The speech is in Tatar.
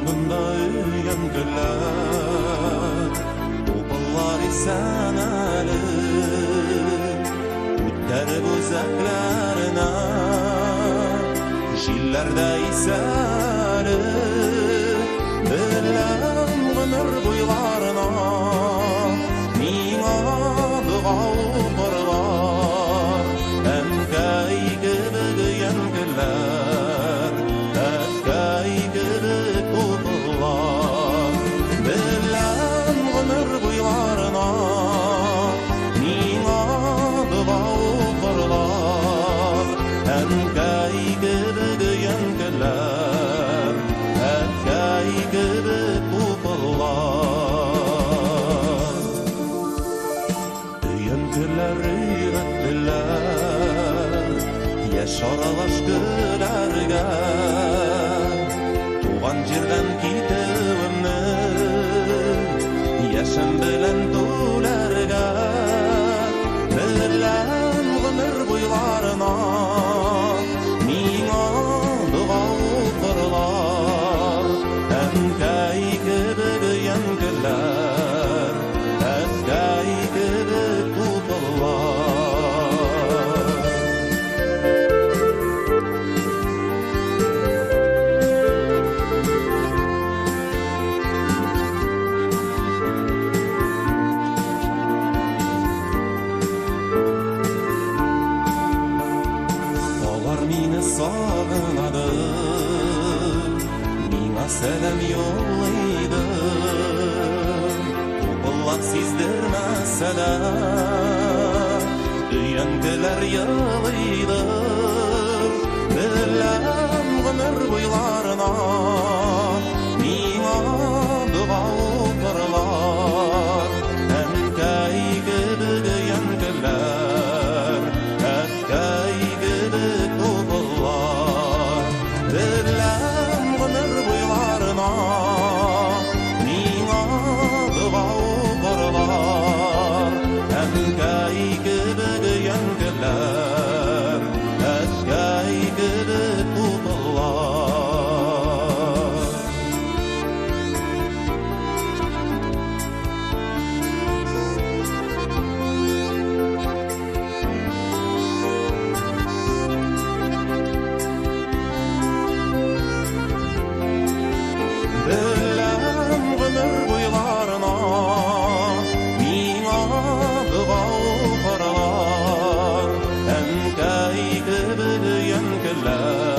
Ardında öýendiler, upallar isen äli, ütter gözeklerine, jillerde iseli, bilen ömür boylarına, miňa duga okurlar, änkäy gibi güýendiler, änkäy gibi upallar, bilen ömür boylarına, miňa duga okurlar, änkäy gibi güýendiler, änkäy gibi upallar. Öýendiler üýretdiler, ýaş aralaş gülerge, tugan jerden kitibimni, ýaşam bilen tulerge, bilen ömür boylarına, miňa duga okurlar, änkäy gibi güýendiler, änkäy gibi upallar. Olar meni sagynady, miňa selam ýollaydy, upallar sizdirmeseler, öýendiler ýylydy, bilen ömür boylarına, miňa duga okurlar, änkäy gibi güýendiler, änkäy gibi upallar, bilen ömür boylarına, miňa duga okurlar, änkäy gibi güýendiler, änkäy gibi upallar. Bilen ömür boylarına, miňa duga okurlar, änkäy gibi güýendiler,